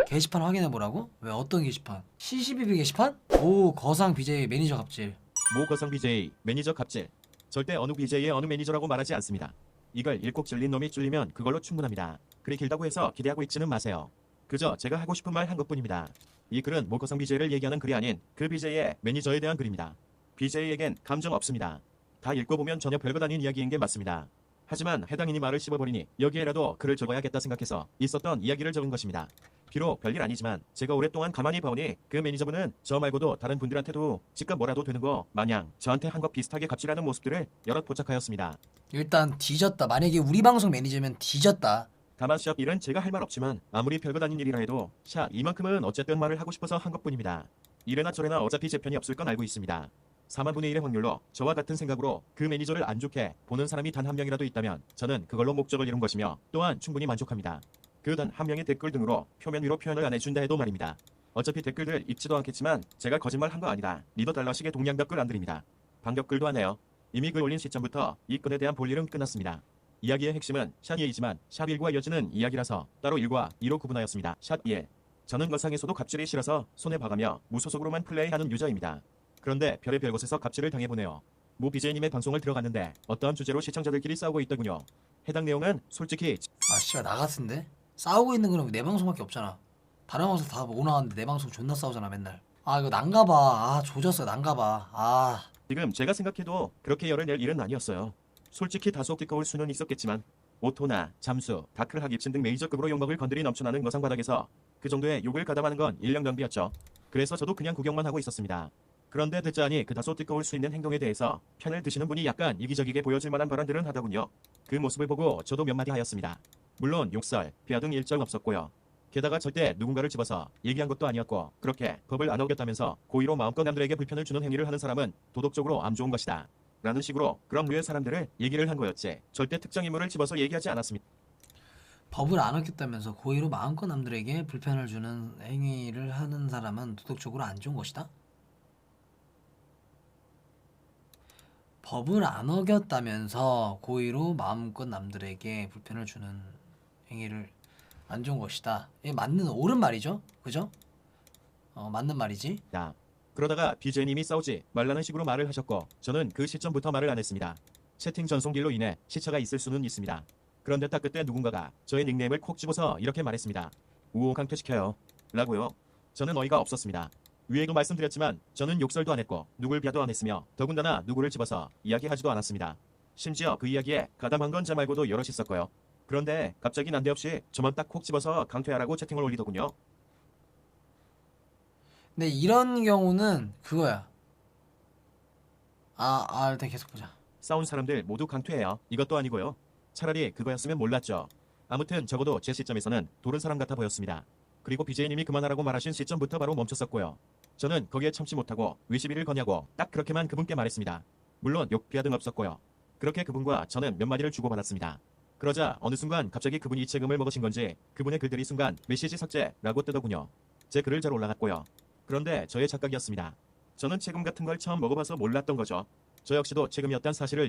게시판 확인해보라고? 왜 어떤 게시판? CCBB 게시판? 오 거상 BJ 매니저 갑질. 모 거성 BJ 매니저 갑질. 절대 어느 BJ의 어느 매니저라고 말하지 않습니다. 이걸 읽고 질린 놈이 쫄리면 그걸로 충분합니다. 글이 길다고 해서 기대하고 읽지는 마세요. 그저 제가 하고 싶은 말 한 것뿐입니다. 이 글은 모 거성 BJ를 얘기하는 글이 아닌 그 BJ의 매니저에 대한 글입니다. BJ에겐 감정 없습니다. 다 읽고 보면 전혀 별것 아닌 이야기인 게 맞습니다. 하지만 해당인이 말을 씹어버리니 여기에라도 글을 적어야겠다 생각해서 있었던 이야기를 적은 것입니다. 비록 별일 아니지만 제가 오랫동안 가만히 봐오니 그 매니저분은 저 말고도 다른 분들한테도 집값 뭐라도 되는 거 마냥 저한테 한 것 비슷하게 갑질하는 모습들을 여럿 포착하였습니다. 일단 뒤졌다. 만약에 우리 방송 매니저면 뒤졌다. 다만 샵 일은 제가 할 말 없지만 아무리 별것 아닌 일이라 해도 샵 이만큼은 어쨌든 말을 하고 싶어서 한 것뿐입니다. 이래나 저래나 어차피 제 편이 없을 건 알고 있습니다. 4만분의 1의 확률로 저와 같은 생각으로 그 매니저를 안 좋게 보는 사람이 단 한 명이라도 있다면 저는 그걸로 목적을 이룬 것이며 또한 충분히 만족합니다. 그 단 한 명의 댓글 등으로 표면 위로 표현을 안 해준다 해도 말입니다. 어차피 댓글들 읽지도 않겠지만 제가 거짓말 한 거 아니다. 리더 달러식의 동양답글 안 드립니다. 반격글도 안 해요. 이미 글 올린 시점부터 이 건에 대한 볼일은 끝났습니다. 이야기의 핵심은 샷 2이지만 샷 1과 이어지는 이야기라서 따로 1과 2로 구분하였습니다. 샷 1. 저는 거상에서도 갑질이 싫어서 손에 봐가며 무소속으로만 플레이하는 유저입니다. 그런데 별의별 곳에서 갑질을 당해보네요. 모 BJ님의 방송을 들어갔는데 어떠한 주제로 시청자들끼리 싸우고 있더군요. 해당 내용은 솔직히 아 씨발 나 같은데? 싸우고 있는 거는 내 방송밖에 없잖아. 다른 방송 다 뭐 나왔는데 내 방송 존나 싸우잖아 맨날. 아 이거 난가봐. 아 조졌어 난가봐. 아 지금 제가 생각해도 그렇게 열을 낼 일은 아니었어요. 솔직히 다소 끼꺼울 수는 있었겠지만 오토나 잠수, 다클 하깁신 등 메이저급으로 욕먹을 건드리 넘쳐나는 거상바닥에서 그 정도의 욕을 가담하는 건 인력 낭비였죠. 그래서 저도 그냥 구경만 하고 있었습니다. 그런데 듣자하니 그 다소 뜨거울 수 있는 행동에 대해서 편을 드시는 분이 약간 이기적이게 보여질 만한 발언들은 하더군요. 그 모습을 보고 저도 몇 마디 하였습니다. 물론 욕설, 비하 등 일절 없었고요. 게다가 절대 누군가를 집어서 얘기한 것도 아니었고 그렇게 법을 안 어겼다면서 고의로 마음껏 남들에게 불편을 주는 행위를 하는 사람은 도덕적으로 안 좋은 것이다. 라는 식으로 그런 류의 사람들을 얘기를 한 거였지 절대 특정 인물을 집어서 얘기하지 않았습니다. 법을 안 어겼다면서 고의로 마음껏 남들에게 불편을 주는 행위를 하는 사람은 도덕적으로 안 좋은 것이다? 법을 안 어겼다면서 고의로 마음껏 남들에게 불편을 주는 행위를 안 좋은 것이다. 이게 맞는 옳은 말이죠, 그죠? 맞는 말이지. 야. 그러다가 BJ님이 싸우지 말라는 식으로 말을 하셨고 저는 그 시점부터 말을 안 했습니다. 채팅 전송딜로 인해 시차가 있을 수는 있습니다. 그런데 딱 그때 누군가가 저의 닉네임을 콕 집어서 이렇게 말했습니다. 우호 강퇴시켜요. 라고요. 저는 어이가 없었습니다. 위에도 말씀드렸지만 저는 욕설도 안 했고 누굴 비하도 안 했으며 더군다나 누구를 집어서 이야기하지도 않았습니다. 심지어 그 이야기에 가담한 건 저 말고도 여럿 있었고요. 그런데 갑자기 난데없이 저만 딱 콕 집어서 강퇴하라고 채팅을 올리더군요. 근데 이런 경우는 그거야. 일단 계속 보자. 싸운 사람들 모두 강퇴해요. 이것도 아니고요. 차라리 그거였으면 몰랐죠. 아무튼 적어도 제 시점에서는 도른 사람 같아 보였습니다. 그리고 BJ님이 그만하라고 말하신 시점부터 바로 멈췄었고요. 저는 거기에 참지 못하고 위시비를 거냐고 딱 그렇게만 그분께 말했습니다. 물론 욕 비하 등 없었고요. 그렇게 그분과 저는 몇 마디를 주고받았습니다. 그러자 어느 순간 갑자기 그분이 책임을 먹으신 건지 그분의 글들이 순간 메시지 삭제라고 뜨더군요. 제 글을 잘 올라갔고요. 그런데 저의 착각이었습니다. 저는 책임 같은 걸 처음 먹어봐서 몰랐던 거죠. 저 역시도 책임이었단 사실을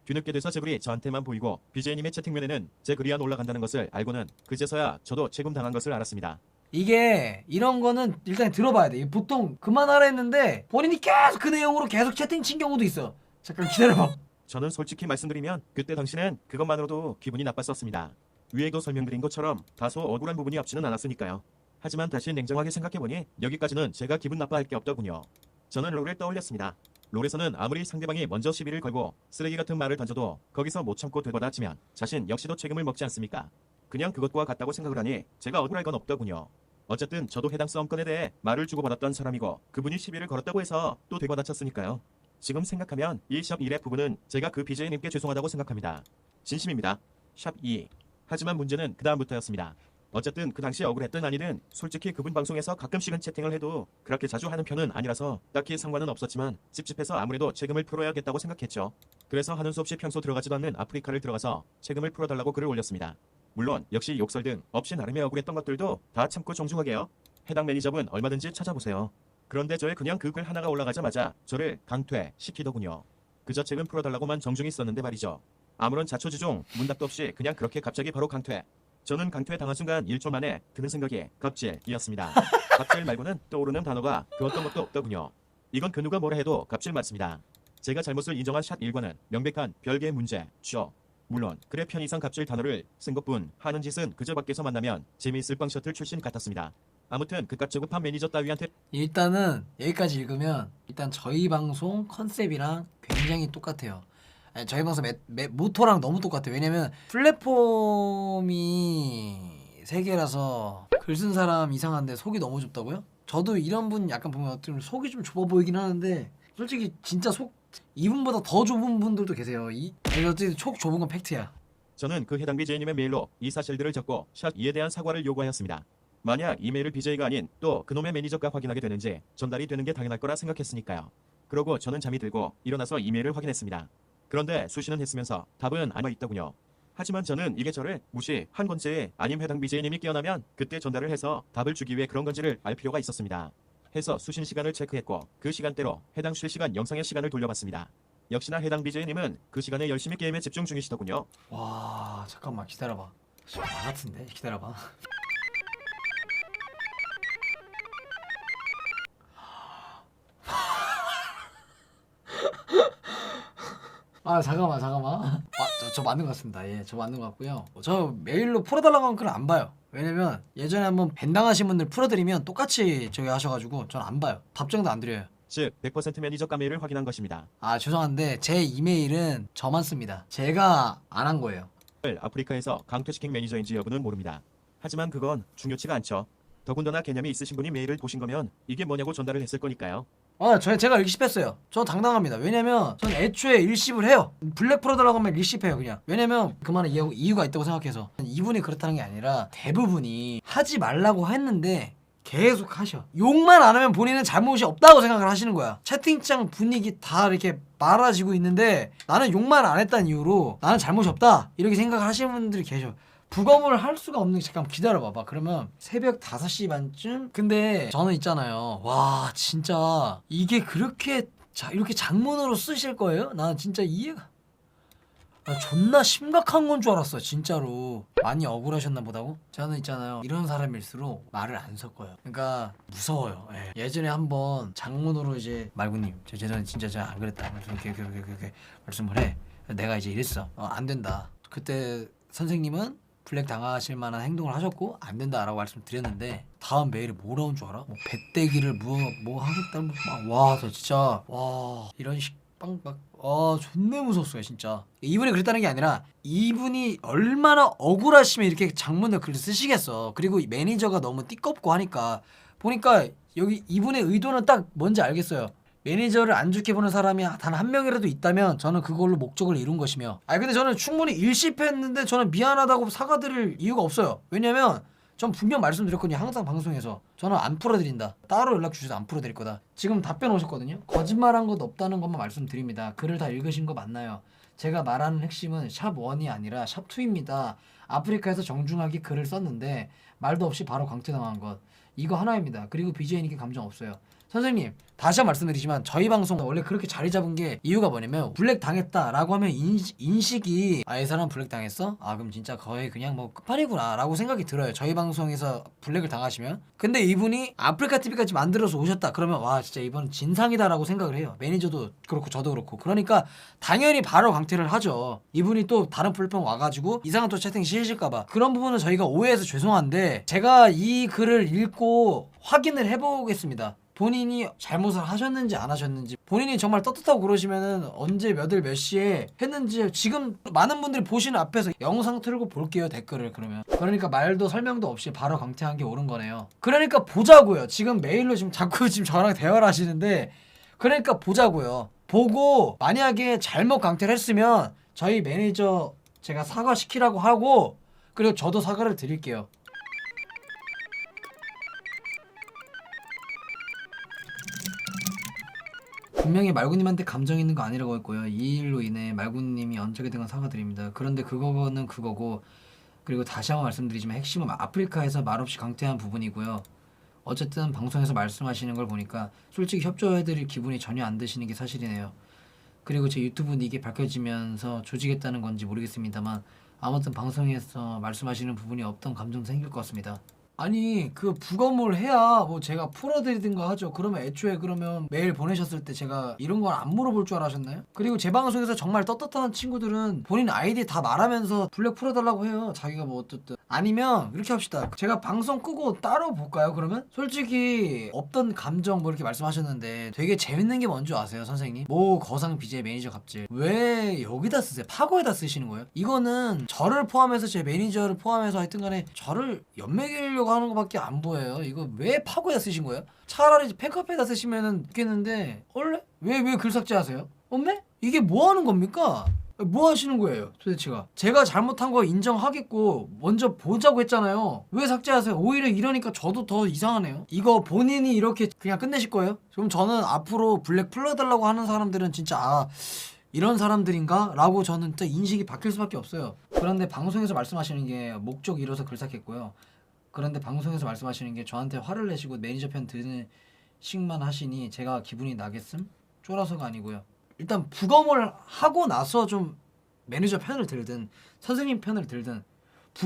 뒤늦게 돼서 제 글이 저한테만 보이고 BJ님의 채팅면에는 제 글이 안 올라간다는 것을 알고는 그제서야 저도 책임 당한 것을 알았습니다. 이게 이런 거는 일단 들어봐야 돼. 보통 그만하라 했는데 본인이 계속 그 내용으로 계속 채팅 친 경우도 있어. 잠깐 기다려봐. 저는 솔직히 말씀드리면 그때 당시는 그것만으로도 기분이 나빴었습니다. 위에도 설명드린 것처럼 다소 억울한 부분이 없지는 않았으니까요. 하지만 다시 냉정하게 생각해보니 여기까지는 제가 기분 나빠할 게 없더군요. 저는 롤을 떠올렸습니다. 롤에서는 아무리 상대방이 먼저 시비를 걸고 쓰레기 같은 말을 던져도 거기서 못 참고 되받아치면 자신 역시도 책임을 먹지 않습니까? 그냥 그것과 같다고 생각을 하니 제가 억울할 건 없더군요. 어쨌든 저도 해당 싸움건에 대해 말을 주고받았던 사람이고 그분이 시비를 걸었다고 해서 또 되받아쳤으니까요. 지금 생각하면 이 샵 1의 부분은 제가 그 BJ님께 죄송하다고 생각합니다. 진심입니다. 샵 2. 하지만 문제는 그 다음부터였습니다. 어쨌든 그 당시 억울했든 아니든 솔직히 그분 방송에서 가끔씩은 채팅을 해도 그렇게 자주 하는 편은 아니라서 딱히 상관은 없었지만 찝찝해서 아무래도 책임을 풀어야겠다고 생각했죠. 그래서 하는 수 없이 평소 들어가지도 않는 아프리카를 들어가서 책임을 풀어달라고 글을 올렸습니다. 물론 역시 욕설 등 없이 나름의 억울했던 것들도 다 참고 정중하게요. 해당 매니저분 얼마든지 찾아보세요. 그런데 저의 그냥 그 글 하나가 올라가자마자 저를 강퇴시키더군요. 그저 책임 풀어달라고만 정중히 썼는데 말이죠. 아무런 자초지종, 문답도 없이 그냥 그렇게 갑자기 바로 강퇴. 저는 강퇴당한 순간 1초 만에 드는 생각이 갑질이었습니다. 갑질 말고는 떠오르는 단어가 그 어떤 것도 없더군요. 이건 그 누가 뭐라 해도 갑질 맞습니다. 제가 잘못을 인정한 샷 1과는 명백한 별개의 문제죠. 물론 그래 편의상 갑질 단어를 쓴 것뿐 하는 짓은 그저 밖에서 만나면 재미있을 빵 셔틀 출신 같았습니다. 아무튼 그깟 저급한 매니저 따위한테 일단은 여기까지 읽으면 일단 저희 방송 컨셉이랑 굉장히 똑같아요. 아니, 저희 방송 모토랑 너무 똑같아요. 왜냐면 플랫폼이 세 개라서 글 쓴 사람 이상한데 속이 너무 좁다고요? 저도 이런 분 약간 보면 어떻게 속이 좀 좁아 보이긴 하는데 솔직히 진짜 속 이분보다 더 좁은 분들도 계세요. 어쨌든 속 좁은 건 팩트야. 저는 그 해당 BJ님의 메일로 이 사실들을 적고 샷 2에 대한 사과를 요구하였습니다. 만약 이메일을 BJ가 아닌 또 그놈의 매니저가 확인하게 되는지 전달이 되는 게 당연할 거라 생각했으니까요. 그러고 저는 잠이 들고 일어나서 이메일을 확인했습니다. 그런데 수신은 했으면서 답은 안 와 있더군요. 하지만 저는 이게 저를 무시한 건지 아님 해당 BJ님이 깨어나면 그때 전달을 해서 답을 주기 위해 그런 건지를 알 필요가 있었습니다. 해서 수신 시간을 체크했고 그 시간대로 해당 실시간 영상의 시간을 돌려봤습니다. 역시나 해당 BJ님은 그 시간에 열심히 게임에 집중 중이시더군요. 와 잠깐만 기다려봐. 나 같은데 기다려봐. 아 잠깐만. 저 맞는 것 같습니다. 예, 저 맞는 것 같고요. 저 메일로 풀어달라고 한 글은 안 봐요. 왜냐면 예전에 한번 밴 당하신 분들 풀어드리면 똑같이 저기 하셔가지고 전 안 봐요. 답장도 안 드려요. 즉 100% 매니저가 메일을 확인한 것입니다. 아 죄송한데 제 이메일은 저만 씁니다. 제가 안 한 거예요. 아프리카에서 강퇴시킨 매니저인지 여부는 모릅니다. 하지만 그건 중요치가 않죠. 더군다나 개념이 있으신 분이 메일을 보신 거면 이게 뭐냐고 전달을 했을 거니까요. 제가 일십했어요. 저 당당합니다. 왜냐면 전 애초에 일십을 해요. 블랙 풀어달라고 하면 일십해요 그냥. 왜냐면 그만한 이유가 있다고 생각해서. 이분이 그렇다는 게 아니라 대부분이 하지 말라고 했는데 계속 하셔. 욕만 안 하면 본인은 잘못이 없다고 생각을 하시는 거야. 채팅창 분위기 다 이렇게 말아지고 있는데 나는 욕만 안 했다는 이유로 나는 잘못이 없다 이렇게 생각을 하시는 분들이 계셔. 부검을 할 수가 없는 게 잠깐 기다려봐봐. 그러면 새벽 5시 반쯤? 근데 저는 있잖아요. 와 진짜 이게 그렇게 이렇게 장문으로 쓰실 거예요? 나는 진짜 이해가 나 존나 심각한 건 줄 알았어 진짜로. 많이 억울하셨나 보다고? 저는 있잖아요 이런 사람일수록 말을 안 섞어요. 그러니까 무서워요. 예전에 한번 장문으로 이제 말구님 저 예전에 진짜 제가 안 그랬다 이렇게 말씀을 해. 내가 이제 이랬어. 안 된다. 그때 선생님은 블랙 당하실 만한 행동을 하셨고 안 된다라고 말씀드렸는데 다음 메일에 뭐라 온 줄 알아? 뭐 배때기를 뭐 하겠다 와 저 진짜 와 이런 식빵막 존내 무서웠어요 진짜. 이분이 그랬다는 게 아니라 이분이 얼마나 억울하시면 이렇게 장문을 글을 쓰시겠어. 그리고 매니저가 너무 띠껍고 하니까 보니까 여기 이분의 의도는 딱 뭔지 알겠어요. 매니저를 안 좋게 보는 사람이 단 한 명이라도 있다면 저는 그걸로 목적을 이룬 것이며. 근데 저는 충분히 일십했는데 저는 미안하다고 사과드릴 이유가 없어요. 왜냐면 전 분명 말씀드렸거든요. 항상 방송에서 저는 안 풀어드린다. 따로 연락 주셔서 안 풀어드릴 거다. 지금 답변 오셨거든요. 거짓말한 것 없다는 것만 말씀드립니다. 글을 다 읽으신 거 맞나요? 제가 말하는 핵심은 샵1이 아니라 샵2입니다. 아프리카에서 정중하게 글을 썼는데 말도 없이 바로 강퇴당한 것. 이거 하나입니다. 그리고 BJ님께 감정 없어요. 선생님 다시 한번 말씀드리지만 저희 방송 원래 그렇게 자리 잡은 게 이유가 뭐냐면 블랙 당했다라고 하면 인식이 이 사람 블랙 당했어? 그럼 진짜 거의 그냥 뭐 끝판이구나 라고 생각이 들어요. 저희 방송에서 블랙을 당하시면. 근데 이분이 아프리카 TV까지 만들어서 오셨다 그러면 와 진짜 이번은 진상이다 라고 생각을 해요. 매니저도 그렇고 저도 그렇고. 그러니까 당연히 바로 강퇴를 하죠. 이분이 또 다른 플랫폼 와가지고 이상한 또 채팅 씌우실까봐. 그런 부분은 저희가 오해해서 죄송한데 제가 이 글을 읽고 확인을 해보겠습니다. 본인이 잘못을 하셨는지 안 하셨는지. 본인이 정말 떳떳하고 그러시면은 언제 몇 일 몇 시에 했는지 지금 많은 분들이 보시는 앞에서 영상 틀고 볼게요 댓글을. 그러니까 말도 설명도 없이 바로 강퇴한 게 옳은 거네요. 그러니까 보자고요. 지금 메일로 자꾸 저랑 대화를 하시는데 그러니까 보자고요. 보고 만약에 잘못 강퇴를 했으면 저희 매니저 제가 사과시키라고 하고 그리고 저도 사과를 드릴게요. 분명히 말구님한테 감정 있는 거 아니라고 했고요. 이 일로 인해 말구님이 언적이 된 건 사과드립니다. 그런데 그거는 그거고 그리고 다시 한번 말씀드리지만 핵심은 아프리카에서 말없이 강퇴한 부분이고요. 어쨌든 방송에서 말씀하시는 걸 보니까 솔직히 협조해드릴 기분이 전혀 안 드시는 게 사실이네요. 그리고 제 유튜브 닉이 밝혀지면서 조지겠다는 건지 모르겠습니다만 아무튼 방송에서 말씀하시는 부분이 없던 감정 생길 것 같습니다. 아니 그 부검을 해야 뭐 제가 풀어드리든가 하죠. 그러면 애초에 그러면 메일 보내셨을 때 제가 이런 걸 안 물어볼 줄 알았나요? 그리고 제 방송에서 정말 떳떳한 친구들은 본인 아이디 다 말하면서 블랙 풀어달라고 해요. 자기가 뭐 어쨌든. 아니면 이렇게 합시다. 제가 방송 끄고 따로 볼까요 그러면? 솔직히 없던 감정 뭐 이렇게 말씀하셨는데 되게 재밌는 게 뭔지 아세요 선생님? 모 거상 BJ 매니저 갑질 왜 여기다 쓰세요? 파고에다 쓰시는 거예요? 이거는 저를 포함해서 제 매니저를 포함해서 하여튼 간에 저를 연맥이려고 하는 것밖에 안 보여요. 이거 왜 파고에다 쓰신 거예요? 차라리 팬카페에다 쓰시면은 좋겠는데 원래? 왜 글 삭제하세요? 없네? 이게 뭐 하는 겁니까? 뭐 하시는 거예요 도대체가? 제가 잘못한 거 인정하겠고 먼저 보자고 했잖아요. 왜 삭제하세요? 오히려 이러니까 저도 더 이상하네요. 이거 본인이 이렇게 그냥 끝내실 거예요? 그럼 저는 앞으로 블랙 풀어달라고 하는 사람들은 진짜 아 이런 사람들인가? 라고 저는 또 인식이 바뀔 수밖에 없어요. 그런데 방송에서 말씀하시는 게 목적 이뤄서 글 삭했고요. 그런데 방송에서 말씀하시는 게 저한테 화를 내시고 매니저 편 드는 식만 하시니 제가 기분이 나겠음? 쫄아서가 아니고요. 일단 부검을 하고 나서 좀 매니저 편을 들든 선생님 편을 들든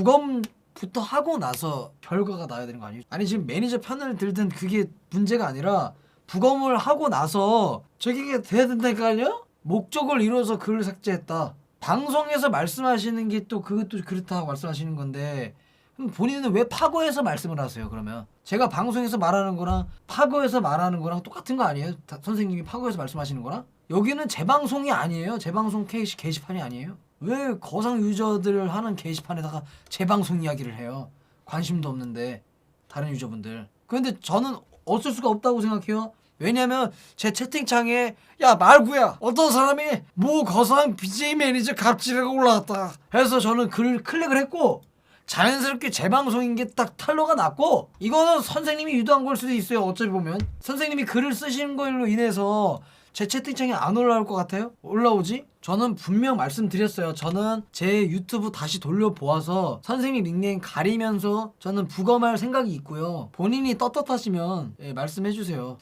부검부터 하고 나서 결과가 나야 되는 거 아니에요? 아니 지금 매니저 편을 들든 그게 문제가 아니라 부검을 하고 나서 저게 돼야 된다니까요? 목적을 이뤄서 글을 삭제했다. 방송에서 말씀하시는 게 또 그것도 그렇다고 말씀하시는 건데 그럼 본인은 왜 파고에서 말씀을 하세요 그러면? 제가 방송에서 말하는 거랑 파고에서 말하는 거랑 똑같은 거 아니에요? 선생님이 파고에서 말씀하시는 거랑? 여기는 제 방송이 아니에요. 제 방송 게시판이 아니에요. 왜 거상 유저들 하는 게시판에다가 제 방송 이야기를 해요? 관심도 없는데 다른 유저분들. 그런데 저는 어쩔 수가 없다고 생각해요. 왜냐면 제 채팅창에 야 말구야 어떤 사람이 모 거상 BJ 매니저 갑질하고 올라왔다 해서 저는 글 클릭을 했고 자연스럽게 제 방송인 게 딱 탄로가 났고 이거는 선생님이 유도한 걸 수도 있어요. 어차피 보면 선생님이 글을 쓰시는 걸로 인해서 제 채팅창에 안 올라올 것 같아요? 올라오지? 저는 분명 말씀드렸어요. 저는 제 유튜브 다시 돌려보아서 선생님 닉네임 가리면서 저는 부검할 생각이 있고요. 본인이 떳떳하시면 말씀해주세요.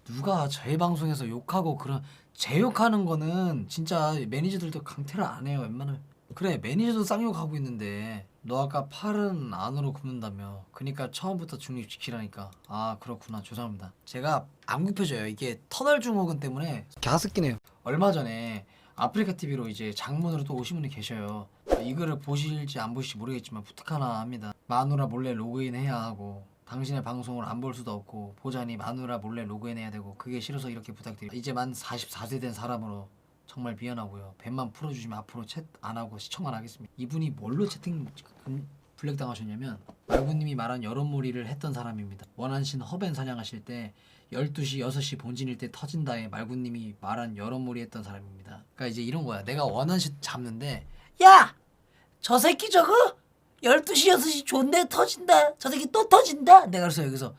누가 저희 방송에서 욕하고 그런 제 욕하는 거는 진짜 매니저들도 강퇴를 안 해요. 웬만하면. 그래 매니저도 쌍욕하고 있는데 너 아까 팔은 안으로 굽는다며. 그니까 처음부터 중립 지키라니까. 아 그렇구나 죄송합니다. 제가 안 굽혀져요. 이게 터널 증후군 때문에 가습기네요. 얼마 전에 아프리카TV로 이제 장문으로 또 오신 분이 계셔요. 이 글을 보실지 안 보실지 모르겠지만 부탁 하나 합니다. 마누라 몰래 로그인해야 하고 당신의 방송을 안 볼 수도 없고 보자니 마누라 몰래 로그인해야 되고 그게 싫어서 이렇게 부탁드립니다. 이제 만 44세 된 사람으로 정말 미안하고요. 뱀만 풀어주시면 앞으로 챗 안 하고 시청만 하겠습니다. 이분이 뭘로 채팅 블랙 당하셨냐면 말구님이 말한 여론몰이를 했던 사람입니다. 원한신 허벤 사냥하실 때 12시 6시 본진일 때 터진다에 말구님이 말한 여론몰이 했던 사람입니다. 그러니까 이제 이런 거야. 내가 원한신 잡는데 야! 저 새끼 저거 12시 6시 존내 터진다. 저 새끼 또 터진다. 내가 그래서 여기서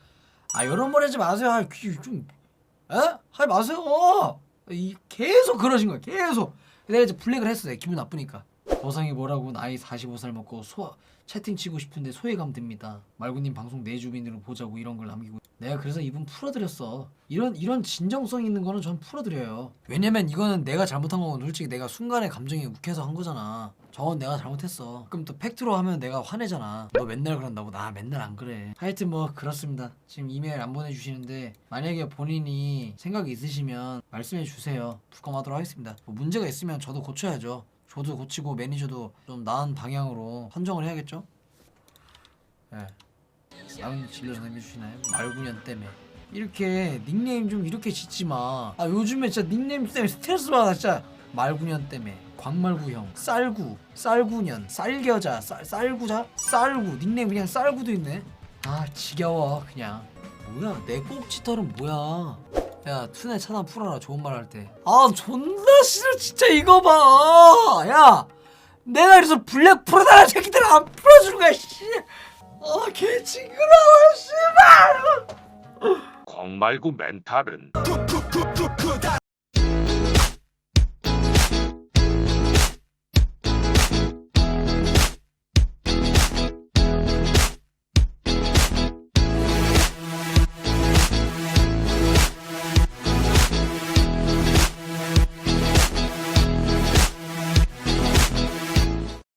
여론몰이 하지 마세요. 하지 마세요. 계속 그러신 거야. 계속. 내가 이제 블랙을 했어. 기분 나쁘니까. 거상이 뭐라고 나이 45살 먹고 채팅 치고 싶은데 소외감 듭니다. 말구님 방송 내 주민으로 보자고 이런 걸 남기고. 내가 그래서 이분 풀어드렸어. 이런 진정성 있는 거는 전 풀어드려요. 왜냐면 이거는 내가 잘못한 거고 솔직히 내가 순간에 감정이 욱해서 한 거잖아. 저건 내가 잘못했어. 그럼 또 팩트로 하면 내가 화내잖아. 너 맨날 그런다고. 나 맨날 안 그래. 하여튼 뭐 그렇습니다. 지금 이메일 안 보내주시는데 만약에 본인이 생각이 있으시면 말씀해 주세요. 부검하도록 하겠습니다. 뭐 문제가 있으면 저도 고쳐야죠. 저도 고치고 매니저도 좀 나은 방향으로 선정을 해야겠죠? 예. 다른 진료 선생님 해주시나요? 말구년 때문에 이렇게 닉네임 좀 이렇게 짓지 마. 요즘에 진짜 닉네임 때문에 스트레스 받아 진짜. 말구년 때문에 광말구형 쌀구년 쌀겨자 쌀구자 쌀구 닉네임 그냥 쌀구도 있네. 지겨워 그냥. 뭐야 내 꼭지털은 뭐야. 야 투네 차단 풀어라 좋은 말 할 때. 존나 싫어 진짜 이거 봐. 야 내가 그래서 블랙 풀어달라는 새끼들 안 풀어주는 거야 씨. 개 징그러워 씨발. 광말구 멘탈은